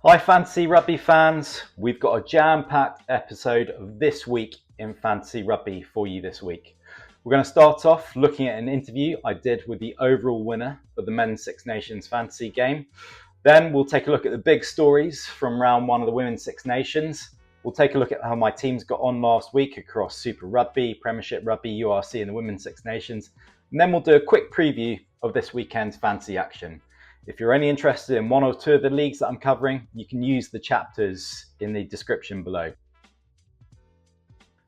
Hi Fantasy Rugby fans, we've got a jam-packed episode of This Week in Fantasy Rugby for you this week. We're going to start off looking at an interview I did with the overall winner of the Men's Six Nations fantasy game. Then we'll take a look at the big stories from round one of the Women's Six Nations. We'll take a look at how my teams got on last week across Super Rugby, Premiership Rugby, URC and the Women's Six Nations. And then we'll do a quick preview of this weekend's fantasy action. If you're only interested in one or two of the leagues that I'm covering, you can use the chapters in the description below.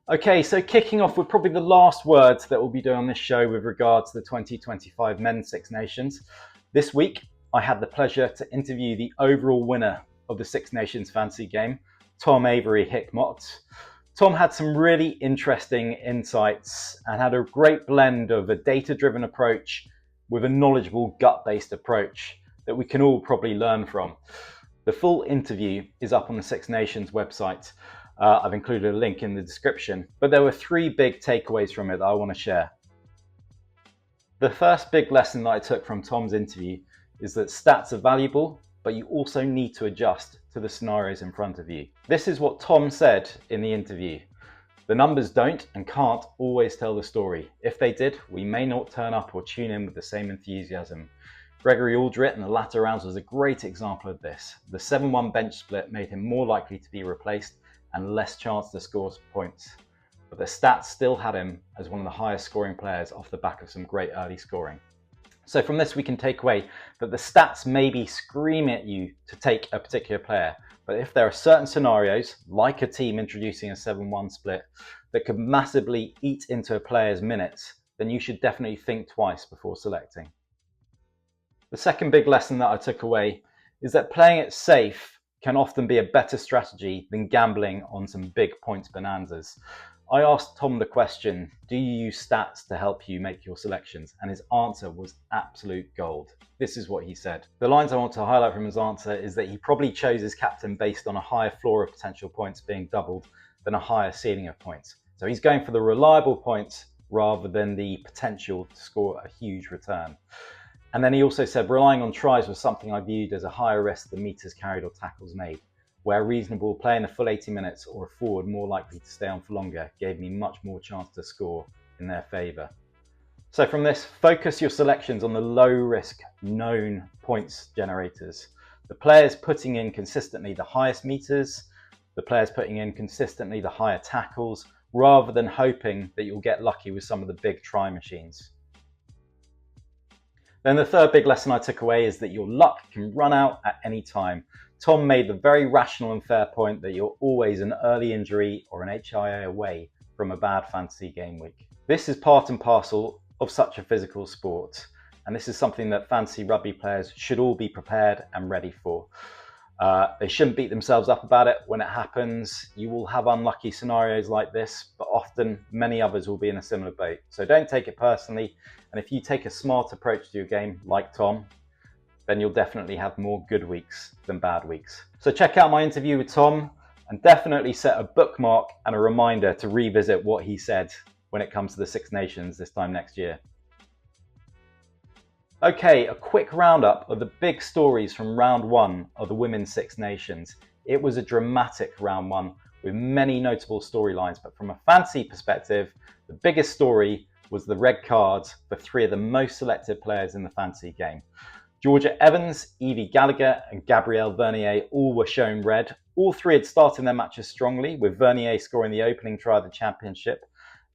Okay, so kicking off with probably the last words that we'll be doing on this show with regards to the 2025 Men's Six Nations. This week, I had the pleasure to interview the overall winner of the Six Nations fantasy game, Tom Avery Hickmott. Tom had some really interesting insights and had a great blend of a data-driven approach with a knowledgeable gut-based approach that we can all probably learn from. The full interview is up on the Six Nations website. I've included a link in the description, but there were three big takeaways from it that I want to share. The first big lesson that I took from Tom's interview is that stats are valuable, but you also need to adjust to the scenarios in front of you. This is what Tom said in the interview. The numbers don't and can't always tell the story. If they did, we may not turn up or tune in with the same enthusiasm. Gregory Aldrit in the latter rounds was a great example of this. The 7-1 bench split made him more likely to be replaced and less chance to score points. But the stats still had him as one of the highest scoring players off the back of some great early scoring. So from this we can take away that the stats may be screaming at you to take a particular player, but if there are certain scenarios, like a team introducing a 7-1 split, that could massively eat into a player's minutes, then you should definitely think twice before selecting. The second big lesson that I took away is that playing it safe can often be a better strategy than gambling on some big points bonanzas. I asked Tom the question, do you use stats to help you make your selections? And his answer was absolute gold. This is what he said. The lines I want to highlight from his answer is that he probably chose his captain based on a higher floor of potential points being doubled than a higher ceiling of points. So he's going for the reliable points rather than the potential to score a huge return. And then he also said relying on tries was something I viewed as a higher risk than meters carried or tackles made, where reasonable playing the full 80 minutes or a forward more likely to stay on for longer gave me much more chance to score in their favour. So from this, focus your selections on the low risk known points generators. The players putting in consistently the highest meters, the players putting in consistently the higher tackles, rather than hoping that you'll get lucky with some of the big try machines. Then the third big lesson I took away is that your luck can run out at any time. Tom made the very rational and fair point that you're always an early injury or an HIA away from a bad fantasy game week. This is part and parcel of such a physical sport, and this is something that fantasy rugby players should all be prepared and ready for. They shouldn't beat themselves up about it when it happens. You will have unlucky scenarios like this, but often many others will be in a similar boat. So don't take it personally. And if you take a smart approach to your game, like Tom, then you'll definitely have more good weeks than bad weeks. So check out my interview with Tom and definitely set a bookmark and a reminder to revisit what he said when it comes to the Six Nations this time next year. Okay, a quick roundup of the big stories from round one of the Women's Six Nations. It was a dramatic round one with many notable storylines, but from a fantasy perspective, the biggest story was the red cards for three of the most selected players in the fantasy game. Georgia Evans, Evie Gallagher and Gabrielle Vernier all were shown red. All three had started their matches strongly, with Vernier scoring the opening try of the championship,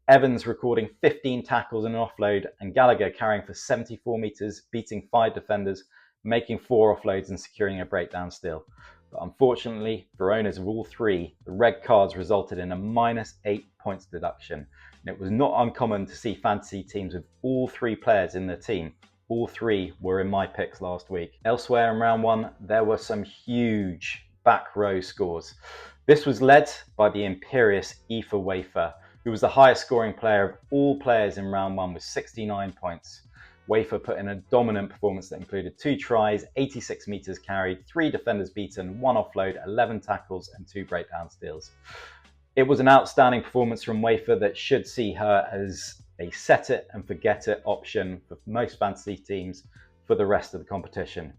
Evans recording 15 tackles and an offload, and Gallagher carrying for 74 metres, beating 5 defenders, making 4 offloads and securing a breakdown steal. But unfortunately, for owners of all three, the red cards resulted in a -8 points deduction. And it was not uncommon to see fantasy teams with all three players in their team. All three were in my picks last week. Elsewhere in round one, there were some huge back row scores. This was led by the imperious Aoife Wafer, who was the highest scoring player of all players in round one with 69 points. Wafer put in a dominant performance that included 2 tries, 86 metres carried, 3 defenders beaten, 1 offload, 11 tackles and 2 breakdown steals. It was an outstanding performance from Wafer that should see her as a set it and forget it option for most fantasy teams for the rest of the competition.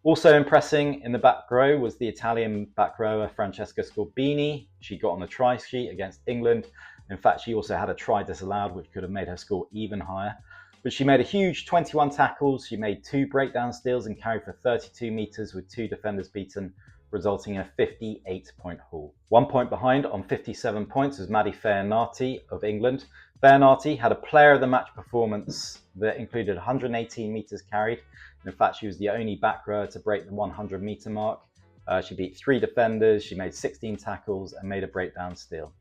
Also impressing in the back row was the Italian back rower Francesca Scorbini. She got on the try sheet against England. In fact, she also had a try disallowed, which could have made her score even higher. But she made a huge 21 tackles. She made 2 breakdown steals and carried for 32 metres with 2 defenders beaten, resulting in a 58-point haul. 1 point behind on 57 points was Maddie Fairnati of England. Fairnati had a player of the match performance that included 118 metres carried. In fact, she was the only back rower to break the 100 metre mark. She beat 3 defenders, she made 16 tackles and made a breakdown steal.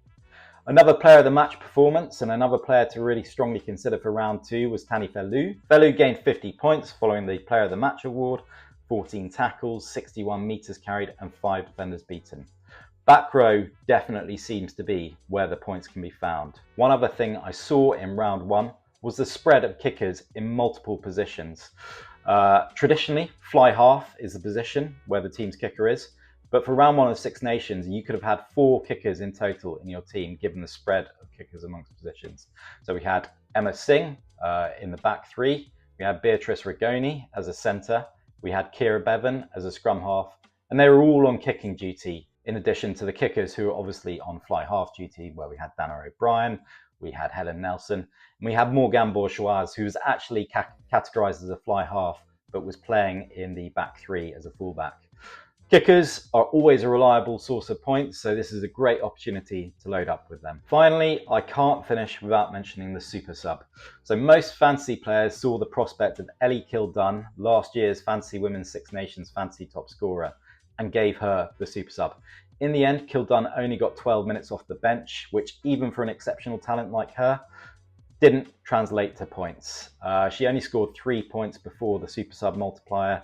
Another player of the match performance and another player to really strongly consider for round 2 was Tani Felu. Felu gained 50 points following the player of the match award, 14 tackles, 61 metres carried and 5 defenders beaten. Back row definitely seems to be where the points can be found. One other thing I saw in round 1 was the spread of kickers in multiple positions. Traditionally, fly half is the position where the team's kicker is, but for round 1 of Six Nations, you could have had 4 kickers in total in your team, given the spread of kickers amongst positions. So we had Emma Singh in the back 3, we had Beatrice Rigoni as a centre, we had Kira Bevan as a scrum half, and they were all on kicking duty, in addition to the kickers who were obviously on fly half duty, where we had Dana O'Brien, we had Helen Nelson, and we had Morgane Bourgeoise, who was actually categorised as a fly half, but was playing in the back 3 as a fullback. Kickers are always a reliable source of points, so this is a great opportunity to load up with them. Finally, I can't finish without mentioning the super sub. So most fantasy players saw the prospect of Ellie Kildunn, last year's Fantasy Women's Six Nations fantasy top scorer, and gave her the super sub. In the end, Kildunn only got 12 minutes off the bench, which even for an exceptional talent like her, didn't translate to points. She only scored 3 points before the super sub multiplier.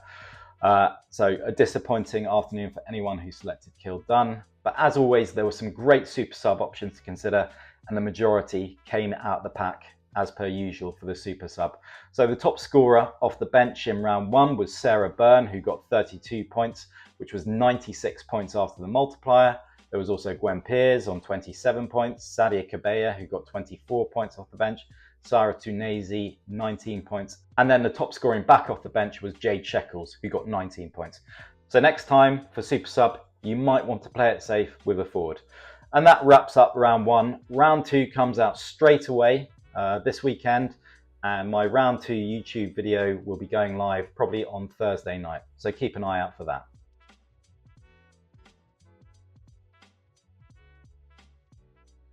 So a disappointing afternoon for anyone who selected Kildunn. But as always, there were some great super sub options to consider, and the majority came out the pack as per usual for the super sub. So the top scorer off the bench in round 1 was Sarah Byrne, who got 32 points, which was 96 points after the multiplier. There was also Gwen Pears on 27 points, Sadia Kabeya, who got 24 points off the bench, Sarah Tunasi, 19 points. And then the top scoring back off the bench was Jade Shekels, who got 19 points. So next time for Super Sub, you might want to play it safe with a forward. And that wraps up round 1. Round 2 comes out straight away this weekend. And my round 2 YouTube video will be going live probably on Thursday night. So keep an eye out for that.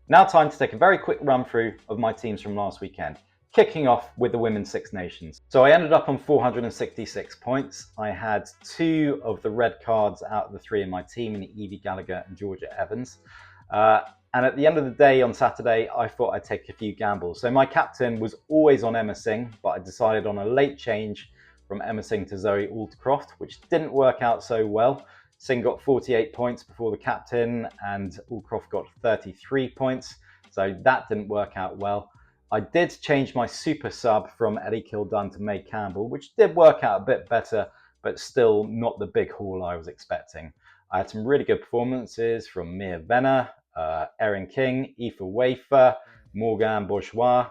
Now time to take a very quick run through of my teams from last weekend, kicking off with the Women's Six Nations. So I ended up on 466 points. I had 2 of the red cards out of the 3 in my team, in Evie Gallagher and Georgia Evans. And at the end of the day on Saturday, I thought I'd take a few gambles. So my captain was always on Emma Singh, but I decided on a late change from Emma Singh to Zoe Aldcroft, which didn't work out so well. Singh got 48 points before the captain and Aldcroft got 33 points. So that didn't work out well. I did change my super sub from Ellie Kildunn to May Campbell, which did work out a bit better, but still not the big haul I was expecting. I had some really good performances from Mia Venner, Erin King, Aoife Wafer, Morgane Bourgeois,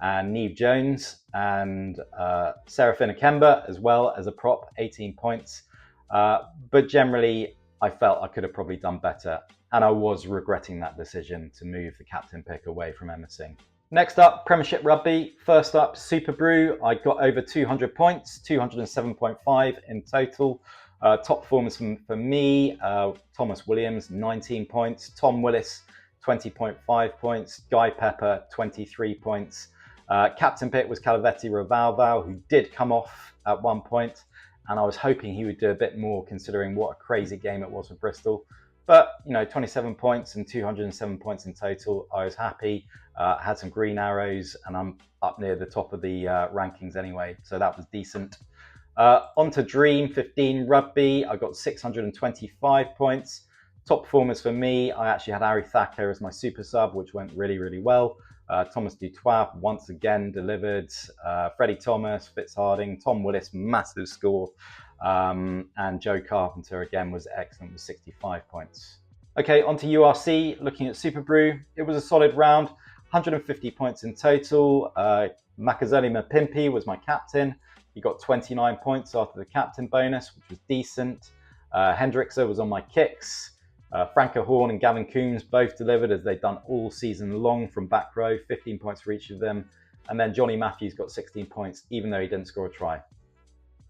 and Neve Jones, and Serafina Kemba as well as a prop, 18 points. But generally, I felt I could have probably done better, and I was regretting that decision to move the captain pick away from Emma Singh. Next up, Premiership Rugby. First up, Super Brew. I got over 200 points, 207.5 in total. Top performers for me, Thomas Williams, 19 points. Tom Willis, 20.5 points. Guy Pepper, 23 points. Captain pick was Calaveti Ravalval, who did come off at one point, and I was hoping he would do a bit more considering what a crazy game it was for Bristol. But, 27 points and 207 points in total. I was happy. I had some green arrows, and I'm up near the top of the rankings anyway, so that was decent. On to Dream 15 Rugby. I got 625 points. Top performers for me, I actually had Ari Thacker as my super sub, which went really, really well. Thomas Dutoit once again delivered. Freddie Thomas, Fitz Harding, Tom Willis, massive score. And Joe Carpenter again was excellent with 65 points. Okay, on to URC. Looking at Super Brew, it was a solid round, 150 points in total. Makazole Mapimpi was my captain. He got 29 points after the captain bonus, which was decent. Hendrickse was on my kicks. Franco Horn and Gavin Coombs both delivered, as they've done all season long from back row, 15 points for each of them. And then Johnny Matthews got 16 points, even though he didn't score a try.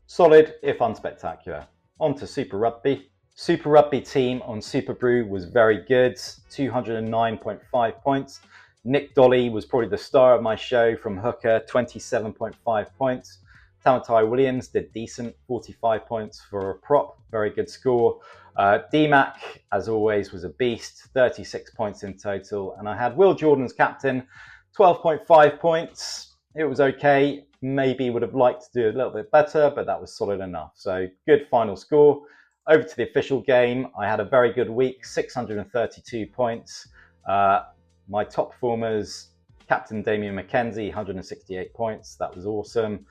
Solid, if unspectacular. On to Super Rugby. Super Rugby team on Super Brew was very good, 209.5 points. Nick Dolly was probably the star of my show from hooker, 27.5 points. Tamatai Williams did decent, 45 points for a prop, very good score. DMAC, as always, was a beast, 36 points in total. And I had Will Jordan's captain, 12.5 points. It was okay. Maybe would have liked to do a little bit better, but that was solid enough. So good final score. Over to the official game. I had a very good week, 632 points. My top performers, Captain Damien McKenzie, 168 points. That was awesome.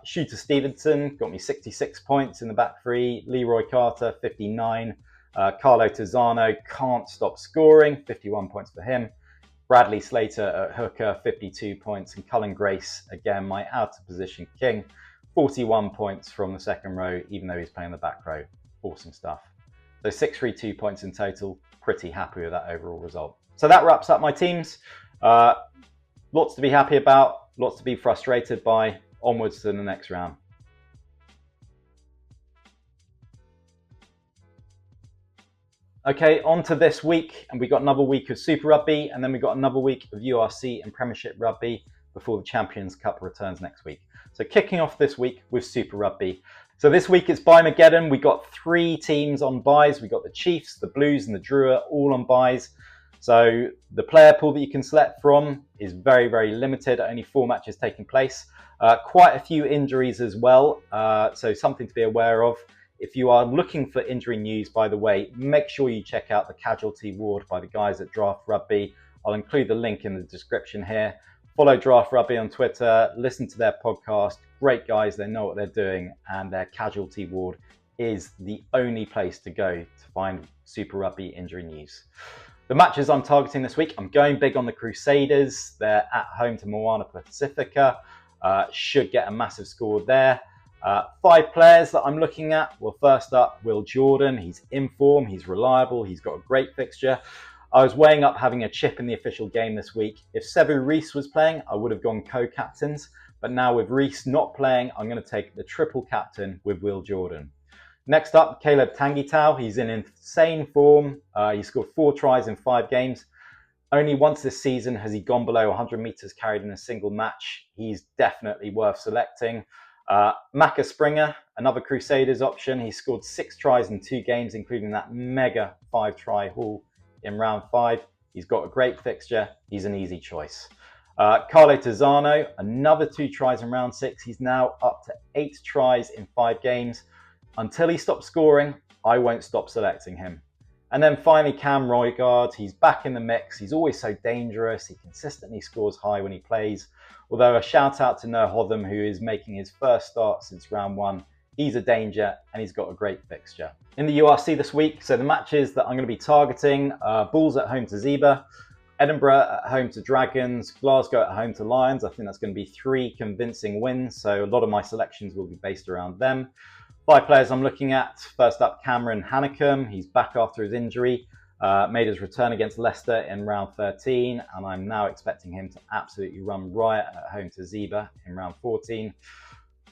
Shooter Stevenson got me 66 points in the back three. Leroy Carter, 59. Carlo Tizzano can't stop scoring, 51 points for him. Bradley Slater at hooker, 52 points. And Cullen Grace, again, my out of position king, 41 points from the second row, even though he's playing the back row. Awesome stuff. So 632 points in total. Pretty happy with that overall result. So that wraps up my teams. Lots to be happy about, lots to be frustrated by. Onwards to the next round. Okay, on to this week, and we got another week of Super Rugby, and then we got another week of URC and Premiership Rugby before the Champions Cup returns next week. So kicking off this week with Super Rugby. So this week it's Bye-Mageddon. We got 3 teams on buys. We got the Chiefs, the Blues, and the Drua all on buys. So the player pool that you can select from is very, very limited. Only 4 matches taking place. Quite a few injuries as well, so something to be aware of. If you are looking for injury news, by the way, make sure you check out the casualty ward by the guys at Draft Rugby. I'll include the link in the description here. Follow Draft Rugby on Twitter, listen to their podcast. Great guys, they know what they're doing, and their casualty ward is the only place to go to find Super Rugby injury news. The matches I'm targeting this week, I'm going big on the Crusaders. They're at home to Moana Pacifica. Should get a massive score there. 5 players that I'm looking at. Well, first up, Will Jordan. He's in form, he's reliable, he's got a great fixture. I was weighing up having a chip in the official game this week. If Sevu Reece was playing, I would have gone co-captains. But now with Reece not playing, I'm going to take the triple captain with Will Jordan. Next up, Caleb Tangitau. He's in insane form. He scored 4 tries in 5 games. Only once this season has he gone below 100 metres carried in a single match. He's definitely worth selecting. Macca Springer, another Crusaders option. He scored 6 tries in 2 games, including that mega 5-try haul in round 5. He's got a great fixture. He's an easy choice. Carlo Tizzano, another 2 tries in round 6. He's now up to 8 tries in 5 games. Until he stops scoring, I won't stop selecting him. And then finally, Cam Roigard. He's back in the mix. He's always so dangerous. He consistently scores high when he plays. Although a shout out to Noah Hotham, who is making his first start since round 1. He's a danger and he's got a great fixture. In the URC this week, so the matches that I'm going to be targeting, Bulls at home to Zebra, Edinburgh at home to Dragons, Glasgow at home to Lions. I think that's going to be 3 convincing wins. So a lot of my selections will be based around them. 5 players I'm looking at. First up, Cameron Hanekom. He's back after his injury. Made his return against Leicester in round 13, and I'm now expecting him to absolutely run riot at home to Zebra in round 14.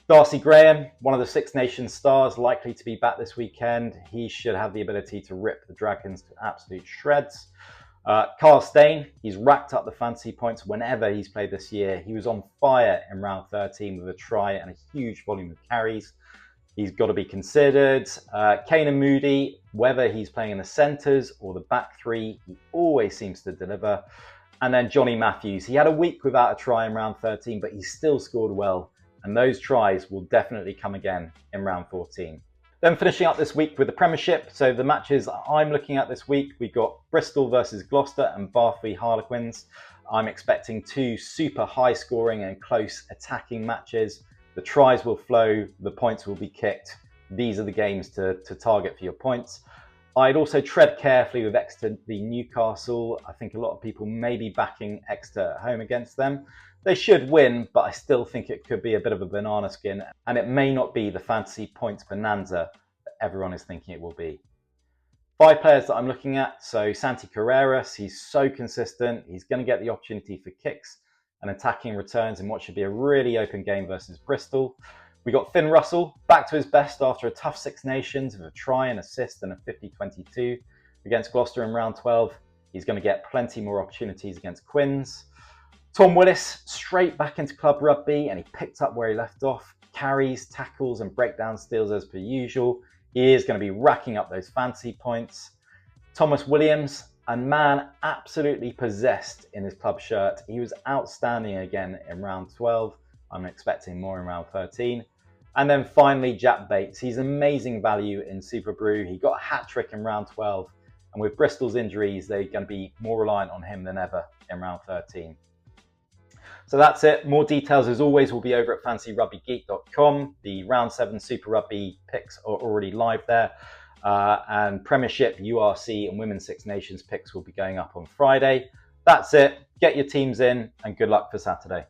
Darcy Graham, one of the Six Nations stars, likely to be back this weekend. He should have the ability to rip the Dragons to absolute shreds. Carl Steyn, he's racked up the fantasy points whenever he's played this year. He was on fire in round 13 with a try and a huge volume of carries. He's got to be considered. Kanan Moody, whether he's playing in the centres or the back 3, he always seems to deliver. And then Johnny Matthews. He had a week without a try in round 13, but he still scored well. And those tries will definitely come again in round 14. Then finishing up this week with the Premiership. So the matches I'm looking at this week, we got Bristol versus Gloucester and Bath v Harlequins. I'm expecting 2 super high scoring and close attacking matches. The tries will flow, the points will be kicked. These are the games to target for your points. I'd also tread carefully with Exeter v Newcastle. I think a lot of people may be backing Exeter at home against them. They should win, but I still think it could be a bit of a banana skin, and it may not be the fantasy points bonanza that everyone is thinking it will be. 5 players that I'm looking at. So Santi Carreras, he's so consistent. He's going to get the opportunity for kicks and attacking returns in what should be a really open game versus Bristol. We got Finn Russell back to his best after a tough Six Nations with a try, an assist and a 50-22 against Gloucester in round 12. He's going to get plenty more opportunities against Quins. Tom Willis straight back into club rugby, and he picked up where he left off. Carries, tackles and breakdown steals as per usual. He is going to be racking up those fantasy points. Thomas Williams, a man absolutely possessed in his club shirt. He was outstanding again in round 12. I'm expecting more in round 13. And then finally, Jack Bates. He's amazing value in Super Brew. He got a hat-trick in round 12. And with Bristol's injuries, they're going to be more reliant on him than ever in round 13. So that's it. More details, as always, will be over at fantasyrugbygeek.com. The round 7 Super Rugby picks are already live there. And Premiership, URC and Women's Six Nations picks will be going up on Friday. That's it. Get your teams in and good luck for Saturday.